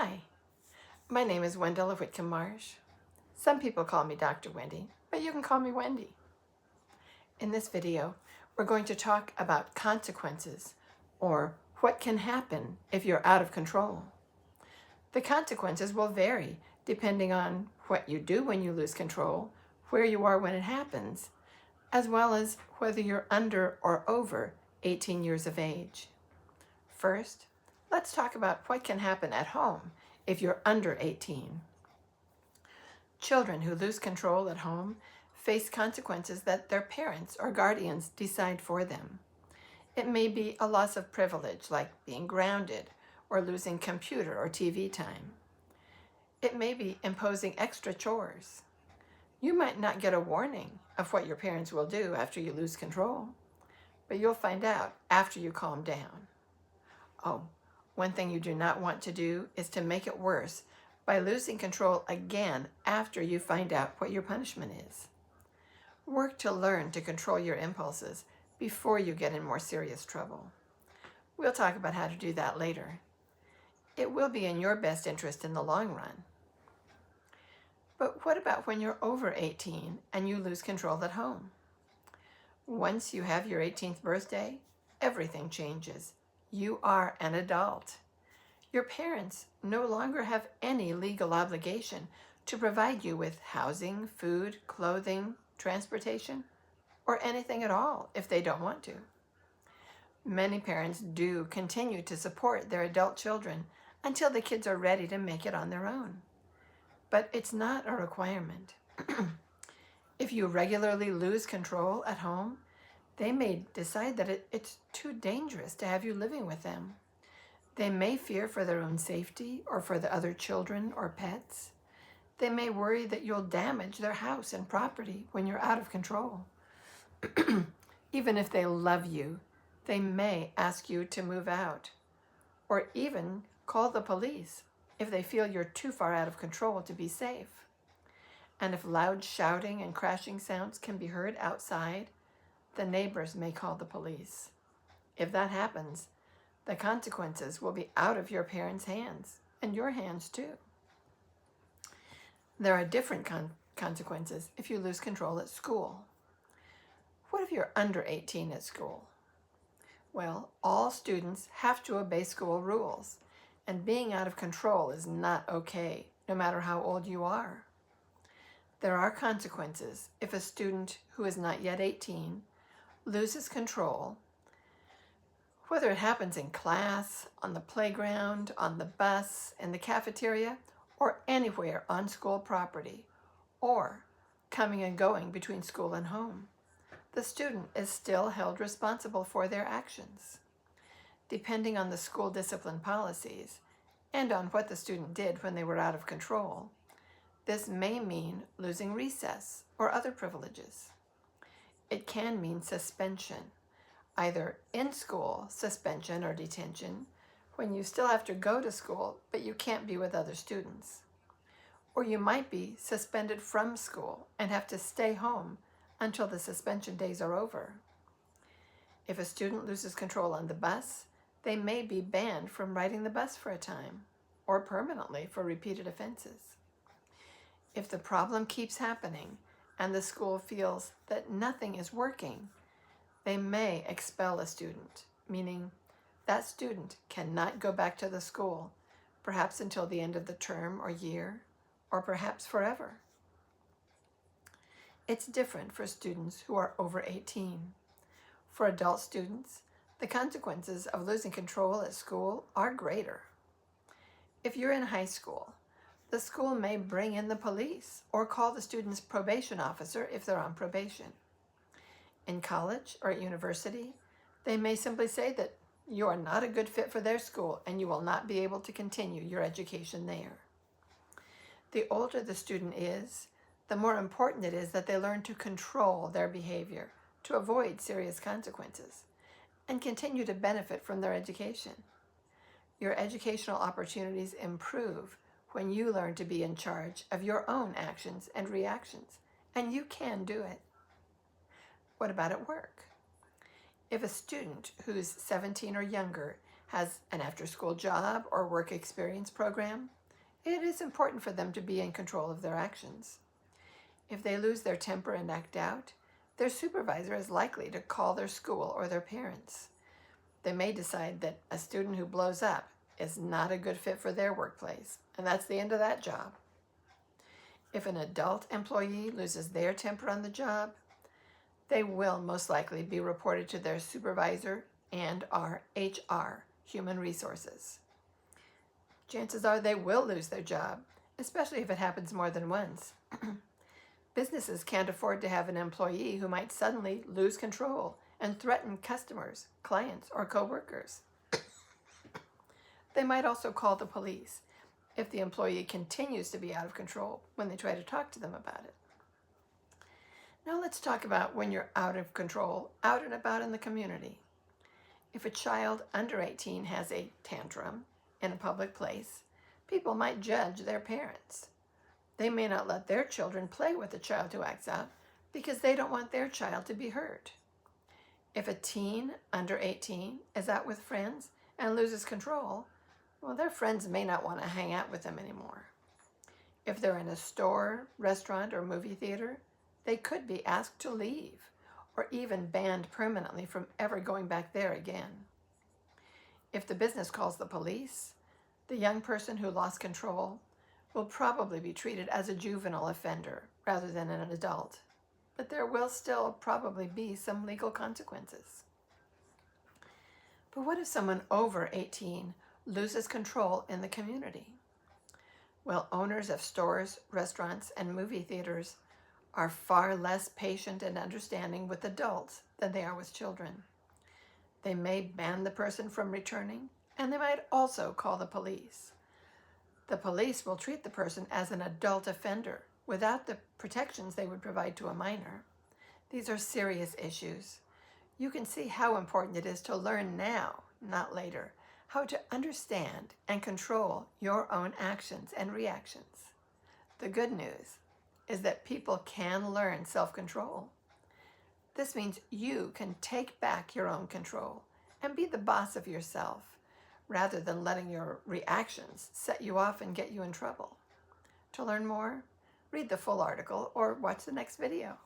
Hi, my name is Wendy Whitcomb Marsh. Some people call me Dr. Wendy, but you can call me Wendy. In this video, we're going to talk about consequences, or what can happen if you're out of control. The consequences will vary depending on what you do when you lose control, where you are when it happens, as well as whether you're under or over 18 years of age. First, let's talk about what can happen at home if you're under 18. Children who lose control at home face consequences that their parents or guardians decide for them. It may be a loss of privilege, like being grounded or losing computer or TV time. It may be imposing extra chores. You might not get a warning of what your parents will do after you lose control, but you'll find out after you calm down. Oh, one thing you do not want to do is to make it worse by losing control again after you find out what your punishment is. Work to learn to control your impulses before you get in more serious trouble. We'll talk about how to do that later. It will be in your best interest in the long run. But what about when you're over 18 and you lose control at home? Once you have your 18th birthday, everything changes. You are an adult. Your parents no longer have any legal obligation to provide you with housing, food, clothing, transportation, or anything at all if they don't want to. Many parents do continue to support their adult children until the kids are ready to make it on their own. But it's not a requirement. If you regularly lose control at home, they may decide that it's too dangerous to have you living with them. They may fear for their own safety or for the other children or pets. They may worry that you'll damage their house and property when you're out of control. Even if they love you, they may ask you to move out, or even call the police if they feel you're too far out of control to be safe. And if loud shouting and crashing sounds can be heard outside, the neighbors may call the police. If that happens, the consequences will be out of your parents' hands, and your hands too. There are different consequences if you lose control at school. What if you're under 18 at school? Well, all students have to obey school rules, and being out of control is not okay, no matter how old you are. There are consequences if a student who is not yet 18 loses control, whether it happens in class, on the playground, on the bus, in the cafeteria, or anywhere on school property, or coming and going between school and home. The student is still held responsible for their actions. Depending on the school discipline policies and on what the student did when they were out of control, this may mean losing recess or other privileges. It can mean suspension, either in-school suspension or detention, when you still have to go to school, but you can't be with other students. Or you might be suspended from school and have to stay home until the suspension days are over. If a student loses control on the bus, they may be banned from riding the bus for a time, or permanently for repeated offenses. If the problem keeps happening and the school feels that nothing is working, they may expel a student, meaning that student cannot go back to the school, perhaps until the end of the term or year, or perhaps forever. It's different for students who are over 18. For adult students, the consequences of losing control at school are greater. If you're in high school, the school may bring in the police or call the student's probation officer if they're on probation. In college or at university, they may simply say that you are not a good fit for their school and you will not be able to continue your education there. The older the student is, the more important it is that they learn to control their behavior to avoid serious consequences and continue to benefit from their education. Your educational opportunities improve when you learn to be in charge of your own actions and reactions, and you can do it. What about at work? If a student who's 17 or younger has an after-school job or work experience program, it is important for them to be in control of their actions. If they lose their temper and act out, their supervisor is likely to call their school or their parents. They may decide that a student who blows up is not a good fit for their workplace, and that's the end of that job. If an adult employee loses their temper on the job, they will most likely be reported to their supervisor and our HR, Human Resources. Chances are they will lose their job, especially if it happens more than once. Businesses can't afford to have an employee who might suddenly lose control and threaten customers, clients, or coworkers. They might also call the police if the employee continues to be out of control when they try to talk to them about it. Now let's talk about when you're out of control, out and about in the community. If a child under 18 has a tantrum in a public place, people might judge their parents. They may not let their children play with a child who acts out because they don't want their child to be hurt. If a teen under 18 is out with friends and loses control, well, their friends may not want to hang out with them anymore. If they're in a store, restaurant, or movie theater, they could be asked to leave or even banned permanently from ever going back there again. If the business calls the police, the young person who lost control will probably be treated as a juvenile offender rather than an adult, but there will still probably be some legal consequences. But what if someone over 18 loses control in the community? Well, owners of stores, restaurants, and movie theaters are far less patient and understanding with adults than they are with children. They may ban the person from returning, and they might also call the police. The police will treat the person as an adult offender without the protections they would provide to a minor. These are serious issues. You can see how important it is to learn now, not later, how to understand and control your own actions and reactions. The good news is that people can learn self-control. This means you can take back your own control and be the boss of yourself, rather than letting your reactions set you off and get you in trouble. To learn more, read the full article or watch the next video.